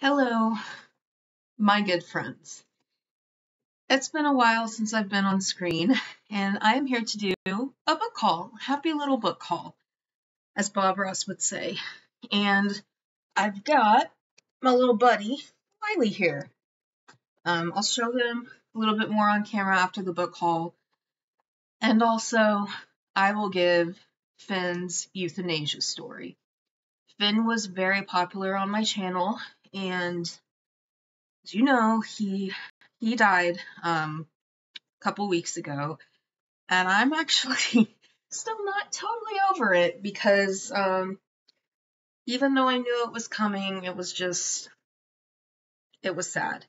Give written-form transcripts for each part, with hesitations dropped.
Hello, my good friends. It's been a while since I've been on screen, and I am here to do a book haul, happy little book haul, as Bob Ross would say. And I've got my little buddy, Wiley, here. I'll show him a little bit more on camera after the book haul, and also I will give Finn's euthanasia story. Finn was very popular on my channel, and as you know, he died a couple weeks ago, and I'm actually still not totally over it because even though I knew it was coming, it was sad.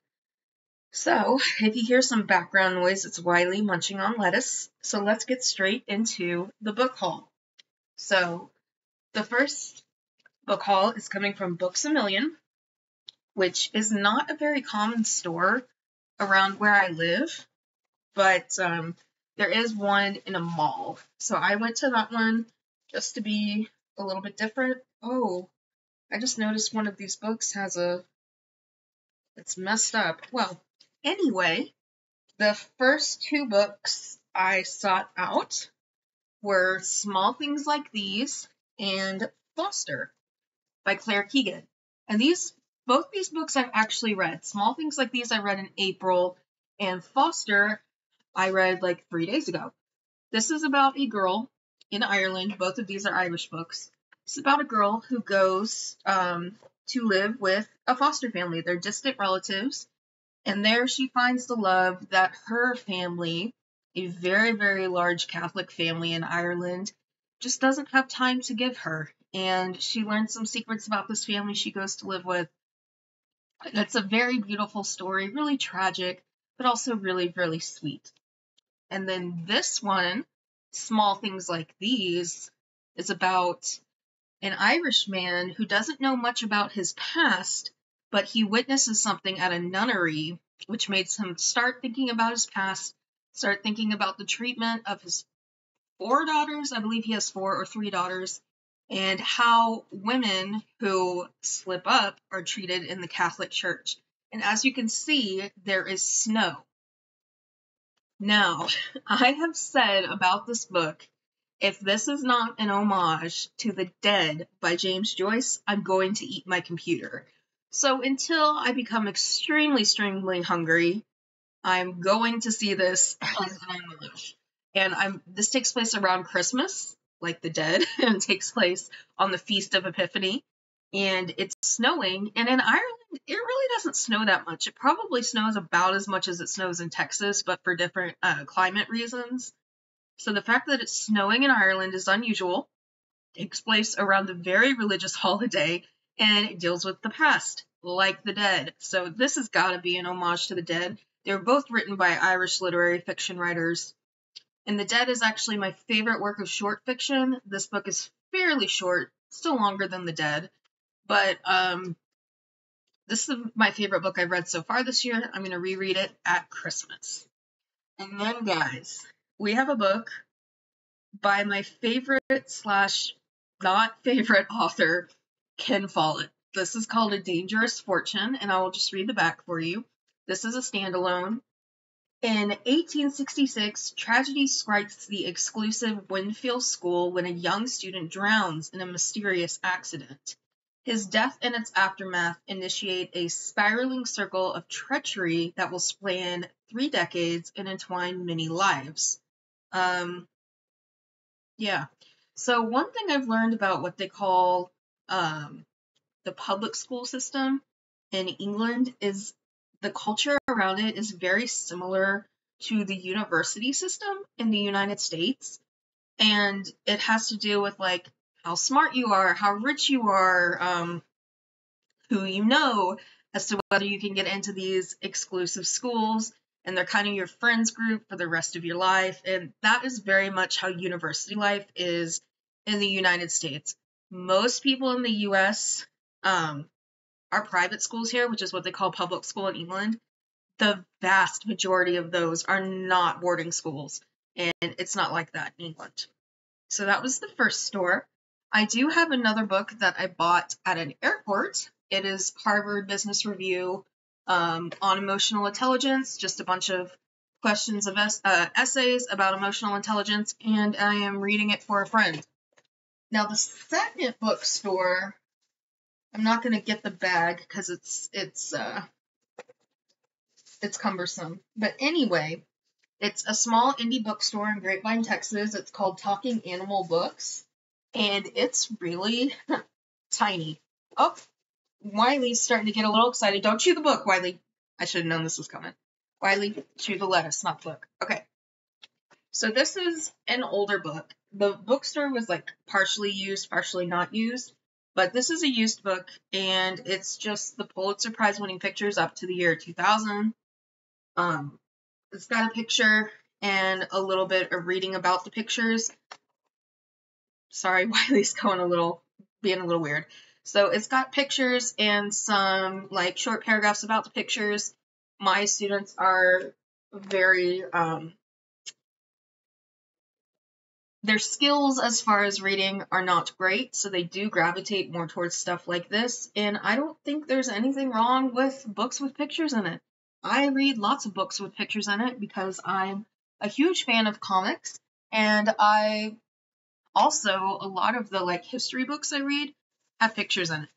So if you hear some background noise, it's Wiley munching on lettuce. So let's get straight into the book haul. So the first book haul is coming from Books A Million, which is not a very common store around where I live, but there is one in a mall. So I went to that one just to be a little bit different. Oh, I just noticed one of these books has it's messed up. Well, anyway, the first two books I sought out were Small Things Like These and Foster by Claire Keegan. And both these books I've actually read. Small Things Like These I read in April, and Foster I read like 3 days ago. This is about a girl in Ireland. Both of these are Irish books. It's about a girl who goes to live with a foster family. They're distant relatives. And there she finds the love that her family, a very, very large Catholic family in Ireland, just doesn't have time to give her. And she learns some secrets about this family she goes to live with. And it's a very beautiful story, really tragic, but also really, really sweet. And then this one, Small Things Like These, is about an Irish man who doesn't know much about his past, but he witnesses something at a nunnery, which makes him start thinking about his past, start thinking about the treatment of his 4 daughters, I believe he has 4 or 3 daughters, and how women who slip up are treated in the Catholic Church. And as you can see, there is snow. Now, I have said about this book, if this is not an homage to The Dead by James Joyce, I'm going to eat my computer. So until I become extremely, extremely hungry, I'm going to see this as an homage. And this takes place around Christmas, like The Dead, and it takes place on the Feast of Epiphany. And it's snowing, and in Ireland, it really doesn't snow that much. It probably snows about as much as it snows in Texas, but for different climate reasons. So the fact that it's snowing in Ireland is unusual. It takes place around a very religious holiday, and it deals with the past, like The Dead. So this has got to be an homage to The Dead. They were both written by Irish literary fiction writers. And The Dead is actually my favorite work of short fiction. This book is fairly short, still longer than The Dead. But this is my favorite book I've read so far this year. I'm going to reread it at Christmas. And then, guys, we have a book by my favorite / not favorite author, Ken Follett. This is called A Dangerous Fortune, and I will just read the back for you. This is a standalone. In 1866, tragedy strikes the exclusive Winfield School when a young student drowns in a mysterious accident. His death and its aftermath initiate a spiraling circle of treachery that will span 3 decades and entwine many lives. Yeah. So one thing I've learned about what they call the public school system in England is the culture around it is very similar to the university system in the United States. And it has to do with like how smart you are, how rich you are, who you know, as to whether you can get into these exclusive schools, and they're kind of your friends group for the rest of your life. And that is very much how university life is in the United States. Most people in the US are private schools here, which is what they call public school in England. The vast majority of those are not boarding schools, and it's not like that in England. So that was the first store. I do have another book that I bought at an airport. It is Harvard Business Review on emotional intelligence, just a bunch of questions of essays about emotional intelligence, and I am reading it for a friend. Now, the second bookstore, I'm not going to get the bag because it's cumbersome. But anyway, it's a small indie bookstore in Grapevine, Texas. It's called Talking Animal Books, and it's really tiny. Oh, Wiley's starting to get a little excited. Don't chew the book, Wiley. I should have known this was coming. Wiley, chew the lettuce, not the book. Okay. So this is an older book. The bookstore was like partially used, partially not used. But this is a used book, and it's just the Pulitzer Prize winning pictures up to the year 2000. It's got a picture and a little bit of reading about the pictures. Sorry, Wiley's being a little weird. So it's got pictures and some like short paragraphs about the pictures. My students are very, their skills as far as reading are not great, so they do gravitate more towards stuff like this. And I don't think there's anything wrong with books with pictures in it. I read lots of books with pictures in it because I'm a huge fan of comics, and I also, a lot of the like history books I read have pictures in it.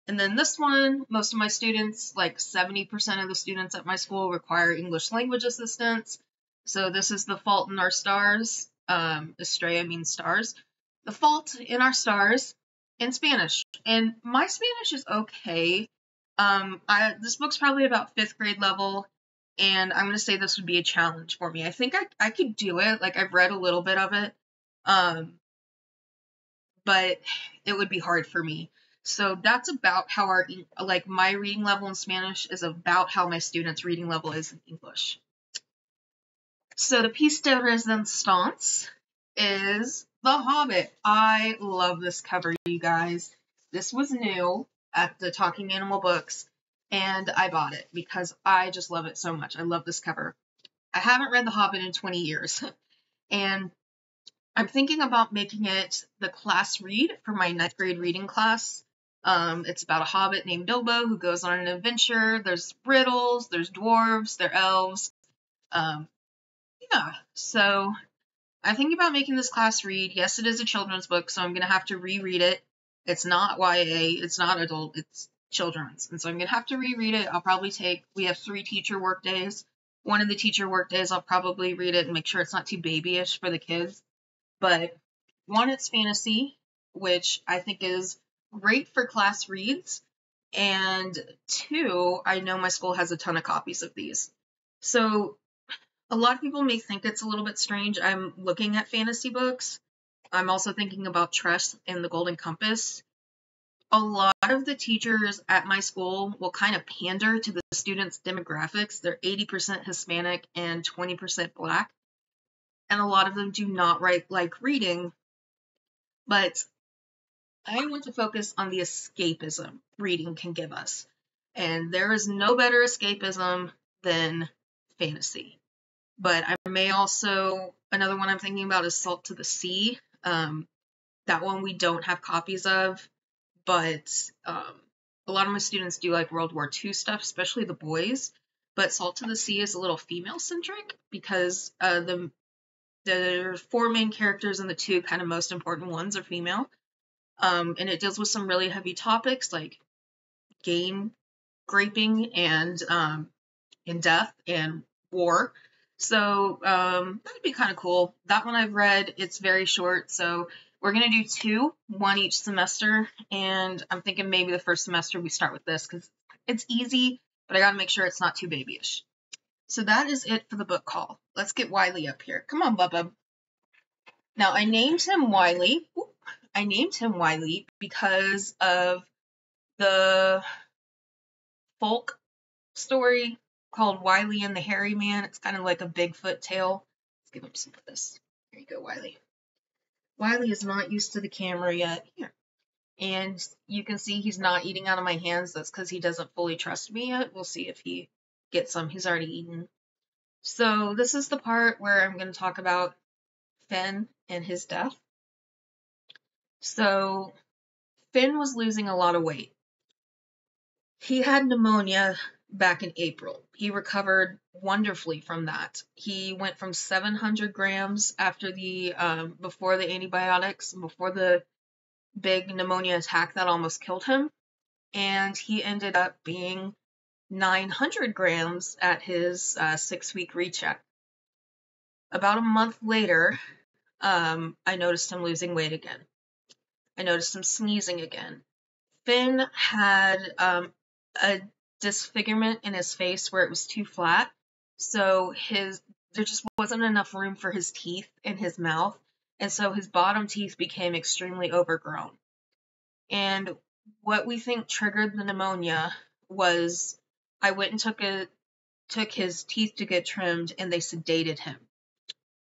And then this one, most of my students, like 70% of the students at my school require English language assistance. So this is The Fault in Our Stars. Estrella means stars. The Fault in Our Stars in Spanish. And my Spanish is okay. This book's probably about 5th grade level, and I'm going to say this would be a challenge for me. I think I could do it. Like, I've read a little bit of it. But it would be hard for me. So that's about how my reading level in Spanish is about how my students' reading level is in English. So the piece de resistance is The Hobbit. I love this cover, you guys. This was new at the Talking Animal Books, and I bought it because I just love it so much. I love this cover. I haven't read The Hobbit in 20 years, and I'm thinking about making it the class read for my 9th grade reading class. It's about a hobbit named Bilbo who goes on an adventure. There's riddles, there's dwarves, there's elves. So I'm thinking about making this class read. Yes, it is a children's book, so I'm going to have to reread it. It's not YA, it's not adult, it's children's. And so I'm going to have to reread it. We have 3 teacher work days. One of the teacher work days, I'll probably read it and make sure it's not too babyish for the kids. But 1, it's fantasy, which I think is great for class reads. And 2, I know my school has a ton of copies of these. So a lot of people may think it's a little bit strange. I'm looking at fantasy books. I'm also thinking about Tress and the Golden Compass. A lot of the teachers at my school will kind of pander to the students' demographics. They're 80% Hispanic and 20% Black. And a lot of them do not like reading, but I want to focus on the escapism reading can give us. And there is no better escapism than fantasy. But I may also, another one I'm thinking about is Salt to the Sea. That one we don't have copies of, but a lot of my students do like World War II stuff, especially the boys. But Salt to the Sea is a little female-centric because the 4 main characters and the 2 kind of most important ones are female. And it deals with some really heavy topics like game graping and death and war. So that'd be kind of cool. That one I've read. It's very short. So we're going to do 2, 1 each semester. And I'm thinking maybe the first semester we start with this because it's easy, but I got to make sure it's not too babyish. So that is it for the book haul. Let's get Wiley up here. Come on, Bubba. Now, I named him Wiley. I named him Wiley because of the folk story called Wiley and the Hairy Man. It's kind of like a Bigfoot tale. Let's give him some of this. Here you go, Wiley. Wiley is not used to the camera yet. Here. And you can see he's not eating out of my hands. That's because he doesn't fully trust me yet. We'll see if he gets some. He's already eaten. So this is the part where I'm going to talk about Finn and his death. So Finn was losing a lot of weight. He had pneumonia back in April. He recovered wonderfully from that. He went from 700 grams after before the antibiotics, before the big pneumonia attack that almost killed him, and he ended up being 900 grams at his 6-week recheck. About a month later, I noticed him losing weight again. I noticed him sneezing again. Finn had a disfigurement in his face where it was too flat, so there just wasn't enough room for his teeth in his mouth, and so his bottom teeth became extremely overgrown. And what we think triggered the pneumonia was I went and took his teeth to get trimmed, and they sedated him.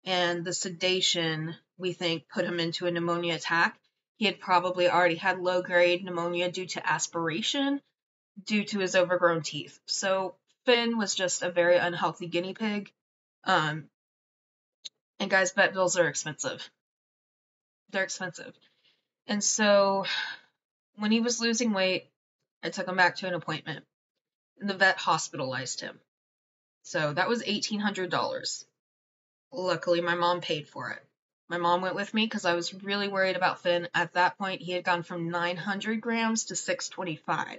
And the sedation, we think, put him into a pneumonia attack. He had probably already had low-grade pneumonia due to aspiration, due to his overgrown teeth. So Finn was just a very unhealthy guinea pig. And guys, vet bills are expensive. They're expensive. And so when he was losing weight, I took him back to an appointment, and the vet hospitalized him. So that was $1,800. Luckily, my mom paid for it. My mom went with me because I was really worried about Finn. At that point, he had gone from 900 grams to 625.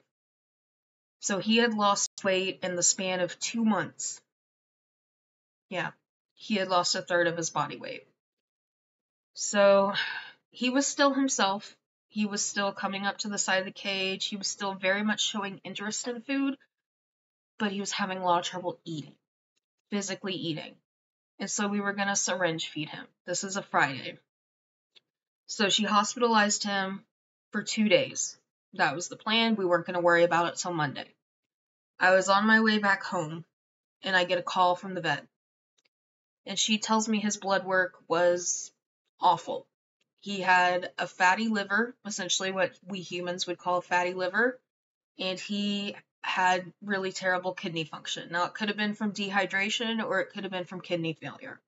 So he had lost weight in the span of 2 months. Yeah, he had lost a third of his body weight. So he was still himself. He was still coming up to the side of the cage. He was still very much showing interest in food, but he was having a lot of trouble eating, physically eating. And so we were going to syringe feed him. This is a Friday. So she hospitalized him for 2 days. That was the plan. We weren't going to worry about it till Monday. I was on my way back home, and I get a call from the vet. And she tells me his blood work was awful. He had a fatty liver, essentially what we humans would call a fatty liver, and he had really terrible kidney function. Now, it could have been from dehydration or it could have been from kidney failure.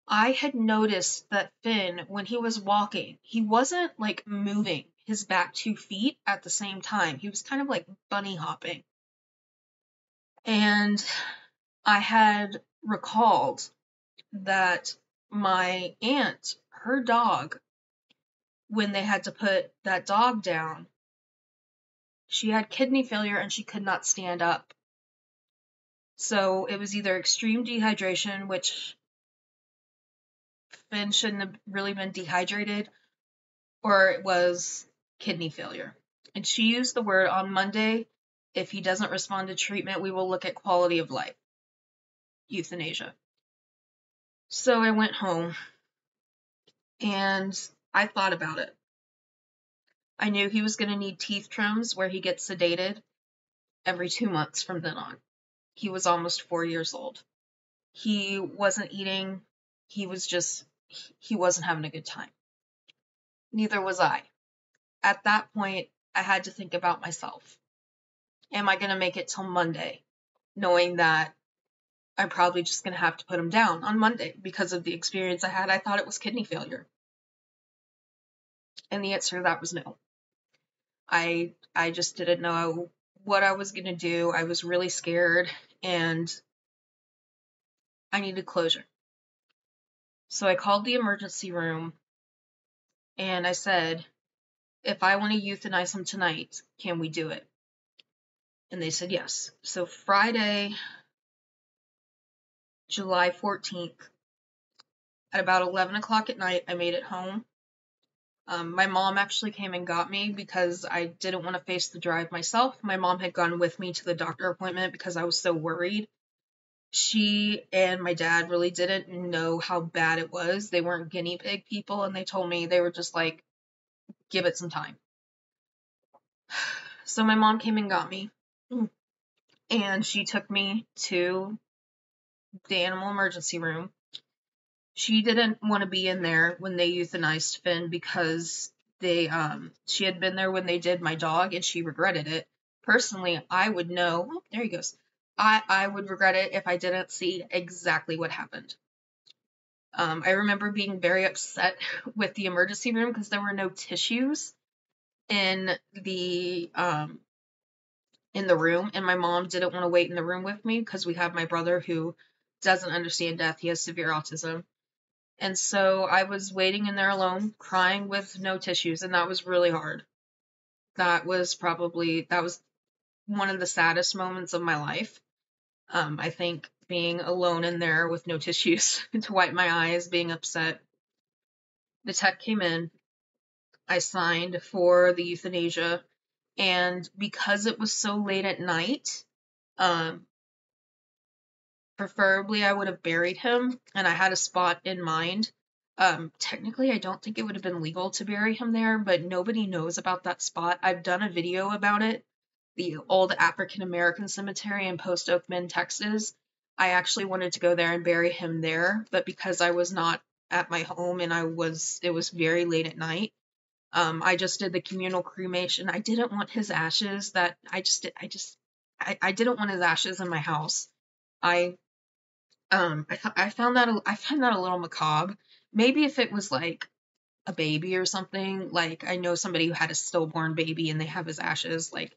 I had noticed that Finn, when he was walking, he wasn't like moving his back 2 feet at the same time. He was kind of like bunny hopping. And I had recalled that my aunt, her dog, when they had to put that dog down, she had kidney failure and she could not stand up. So it was either extreme dehydration, which Finn shouldn't have really been dehydrated, or it was kidney failure. And she used the word on Monday, if he doesn't respond to treatment, we will look at quality of life. Euthanasia. So I went home and I thought about it. I knew he was going to need teeth trims where he gets sedated every 2 months from then on. He was almost 4 years old. He wasn't eating. He wasn't having a good time. Neither was I. At that point, I had to think about myself. Am I going to make it till Monday, knowing that I'm probably just going to have to put him down on Monday because of the experience I had? I thought it was kidney failure. And the answer to that was no. I just didn't know what I was going to do. I was really scared, and I needed closure. So I called the emergency room, and I said, if I want to euthanize him tonight, can we do it? And they said yes. So Friday, July 14th, at about 11 o'clock at night, I made it home. My mom actually came and got me because I didn't want to face the drive myself. My mom had gone with me to the doctor appointment because I was so worried. She and my dad really didn't know how bad it was. They weren't guinea pig people, and they told me, they were just like, give it some time. So my mom came and got me, and she took me to the animal emergency room. She didn't want to be in there when they euthanized Finn because she had been there when they did my dog, and she regretted it. Personally, I would know. Oh, there he goes. I would regret it if I didn't see exactly what happened. I remember being very upset with the emergency room because there were no tissues in the room, and my mom didn't want to wait in the room with me because we have my brother who doesn't understand death. He has severe autism. And so I was waiting in there alone, crying with no tissues, and that was really hard. That was one of the saddest moments of my life. I think being alone in there with no tissues to wipe my eyes, being upset. The tech came in. I signed for the euthanasia, and because it was so late at night, um, preferably I would have buried him, and I had a spot in mind. Technically, I don't think it would have been legal to bury him there, but nobody knows about that spot. I've done a video about it, the old African American cemetery in Post Oak, Texas. I actually wanted to go there and bury him there, but because I was not at my home and it was very late at night, I just did the communal cremation. I didn't want his ashes I didn't want his ashes in my house. I find that a little macabre. Maybe if it was like a baby or something, like I know somebody who had a stillborn baby and they have his ashes, like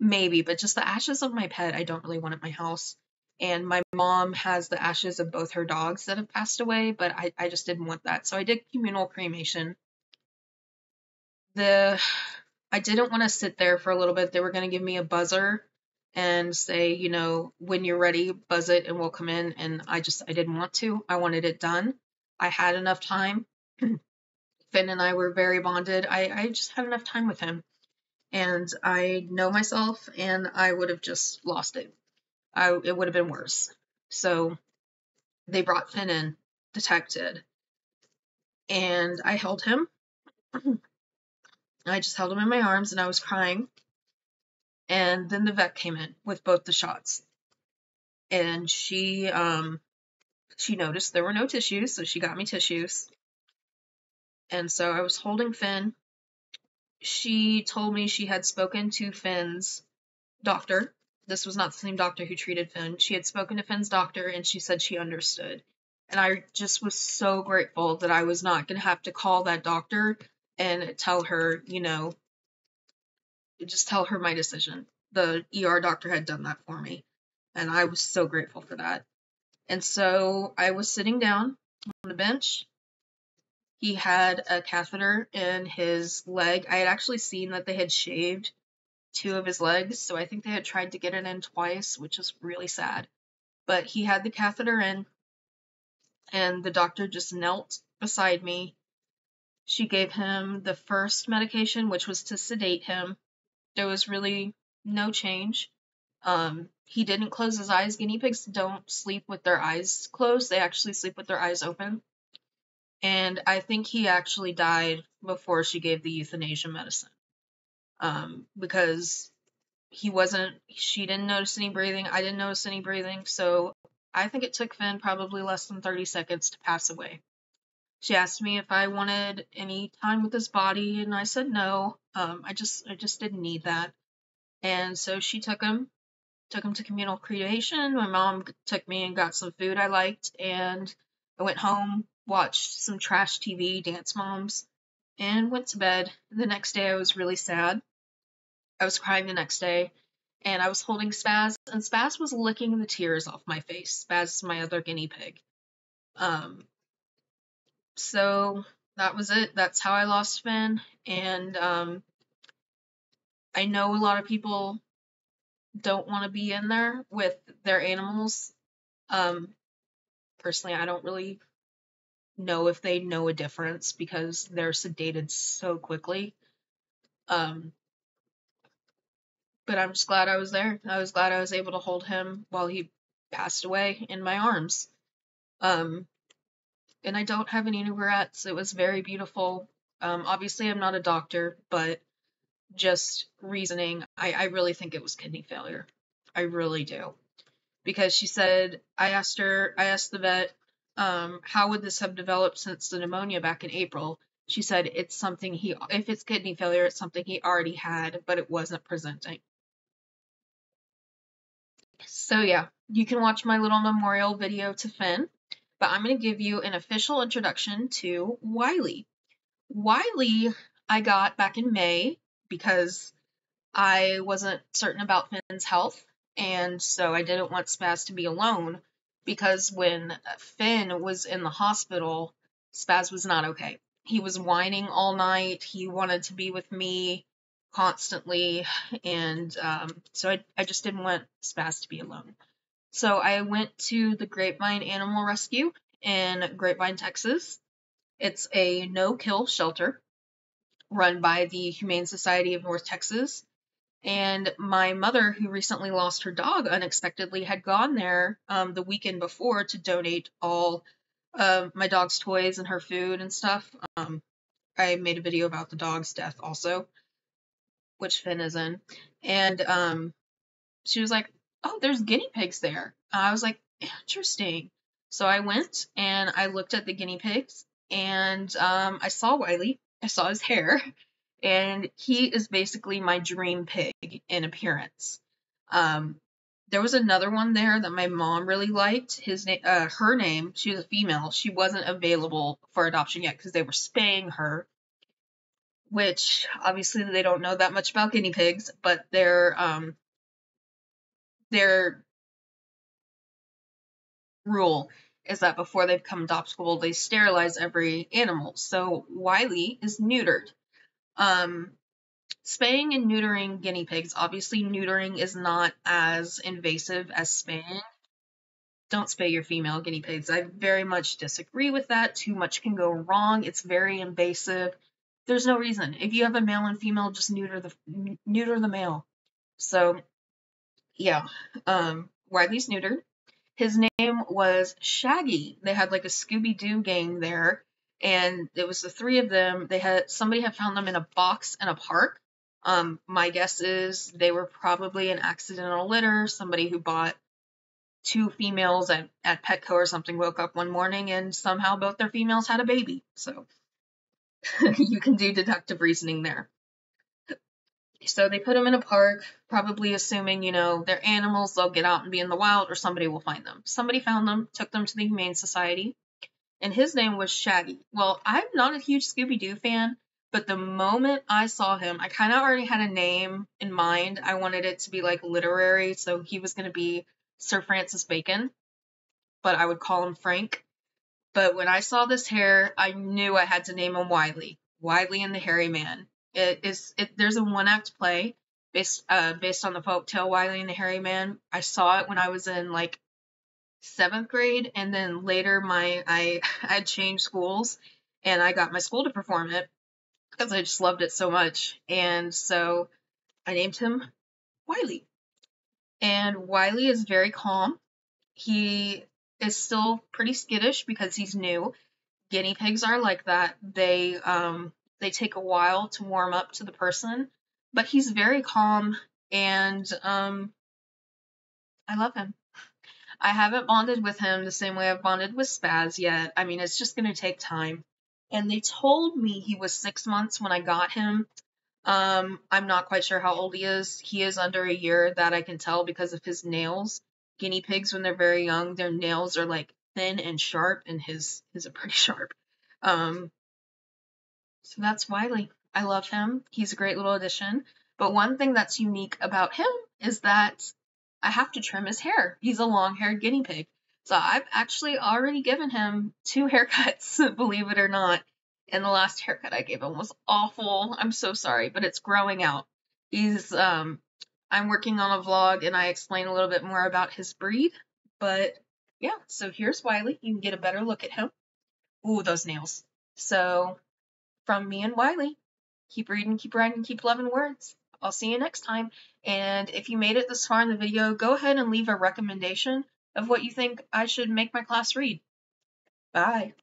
maybe, but just the ashes of my pet, I don't really want at my house. And my mom has the ashes of both her dogs that have passed away, but I just didn't want that. So I did communal cremation. I didn't want to sit there for a little bit. They were going to give me a buzzer and say, when you're ready, buzz it and we'll come in. And I didn't want to. I wanted it done. I had enough time. Finn and I were very bonded. I just had enough time with him. And I know myself, and I would have just lost it. It would have been worse. So they brought Finn in, detected, and I held him. I just held him in my arms, and I was crying. And then the vet came in with both the shots. And she noticed there were no tissues, so she got me tissues. And so I was holding Finn. She told me she had spoken to Finn's doctor. This was not the same doctor who treated Finn. She had spoken to Finn's doctor, and she said she understood. And I just was so grateful that I was not going to have to call that doctor and tell her, just tell her my decision. The ER doctor had done that for me, and I was so grateful for that. And so I was sitting down on the bench. He had a catheter in his leg. I had actually seen that they had shaved 2 of his legs, so I think they had tried to get it in twice, which is really sad. But he had the catheter in, and the doctor just knelt beside me. She gave him the first medication, which was to sedate him. There was really no change. He didn't close his eyes. Guinea pigs don't sleep with their eyes closed. They actually sleep with their eyes open. And I think he actually died before she gave the euthanasia medicine. Because she didn't notice any breathing. I didn't notice any breathing. So I think it took Finn probably less than 30 seconds to pass away. She asked me if I wanted any time with his body, and I said no. I just didn't need that. And so she took him to communal cremation. My mom took me and got some food I liked, and I went home, watched some trash TV, Dance Moms, and went to bed. The next day I was really sad. I was crying the next day, and I was holding Spaz, and Spaz was licking the tears off my face. Spaz is my other guinea pig. So that was it. That's how I lost Finn, and I know a lot of people don't want to be in there with their animals. Personally, I don't really know if they know a difference because they're sedated so quickly. But I'm just glad I was there. I was glad I was able to hold him while he passed away in my arms. And I don't have any regrets. It was very beautiful. Obviously, I'm not a doctor, but just reasoning, I really think it was kidney failure. I really do. Because she said, I asked the vet, how would this have developed since the pneumonia back in April? She said, if it's kidney failure, it's something he already had, but it wasn't presenting. So yeah, you can watch my little memorial video to Finn. but I'm going to give you an official introduction to Wiley. Wiley I got back in May because I wasn't certain about Finn's health, and so I didn't want Spaz to be alone, because when Finn was in the hospital, Spaz was not okay. He was whining all night. He wanted to be with me constantly, and so I just didn't want Spaz to be alone. So I went to the Grapevine Animal Rescue in Grapevine, Texas. It's a no-kill shelter run by the Humane Society of North Texas. And my mother, who recently lost her dog unexpectedly, had gone there the weekend before to donate all my dog's toys and her food and stuff. I made a video about the dog's death also, which Finn is in. And she was like, "Oh, there's guinea pigs there." I was like, "Interesting." So I went and I looked at the guinea pigs, and I saw Wiley. I saw his hair. And he is basically my dream pig in appearance. There was another one there that my mom really liked. Her name, she was a female. She wasn't available for adoption yet because they were spaying her, which obviously they don't know that much about guinea pigs, but their rule is that before they become adoptable, they sterilize every animal. So Wiley is neutered. Spaying and neutering guinea pigs, obviously neutering is not as invasive as spaying. Don't spay your female guinea pigs. I very much disagree with that. Too much can go wrong. It's very invasive. There's no reason. If you have a male and female, just neuter the male. So yeah, Wiley's neutered. His name was Shaggy. They had like a Scooby-Doo gang there, and it was the three of them. Somebody had found them in a box in a park. My guess is they were probably an accidental litter. Somebody who bought two females at Petco or something woke up one morning and somehow both their females had a baby. So you can do deductive reasoning there. So they put them in a park, probably assuming, they're animals, they'll get out and be in the wild, or somebody will find them. Somebody found them, took them to the Humane Society, and his name was Shaggy. Well, I'm not a huge Scooby-Doo fan, but the moment I saw him, I kind of already had a name in mind. I wanted it to be like literary, so he was going to be Sir Francis Bacon, but I would call him Frank. But when I saw this hair, I knew I had to name him Wiley. Wiley and the Hairy Man. There's a one-act play based on the folktale Wiley and the Hairy Man. I saw it when I was in like 7th grade, and then later I had changed schools, and I got my school to perform it because I just loved it so much. And so I named him Wiley. And Wiley is very calm. He is still pretty skittish because he's new. Guinea pigs are like that. They take a while to warm up to the person, but he's very calm, and I love him. I haven't bonded with him the same way I've bonded with Spaz yet. I mean, it's just going to take time. And they told me he was 6 months when I got him. I'm not quite sure how old he is. He is under a year, that I can tell because of his nails. Guinea pigs, when they're very young, their nails are like thin and sharp, and his are pretty sharp. So that's Wiley. I love him. He's a great little addition. But one thing that's unique about him is that I have to trim his hair. He's a long-haired guinea pig. So I've actually already given him 2 haircuts, believe it or not. And the last haircut I gave him was awful. I'm so sorry, but it's growing out. I'm working on a vlog, and I explain a little bit more about his breed. But yeah, so here's Wiley. You can get a better look at him. Ooh, those nails. So from me and Wiley, keep reading, keep writing, keep loving words. I'll see you next time. And if you made it this far in the video, go ahead and leave a recommendation of what you think I should make my class read. Bye.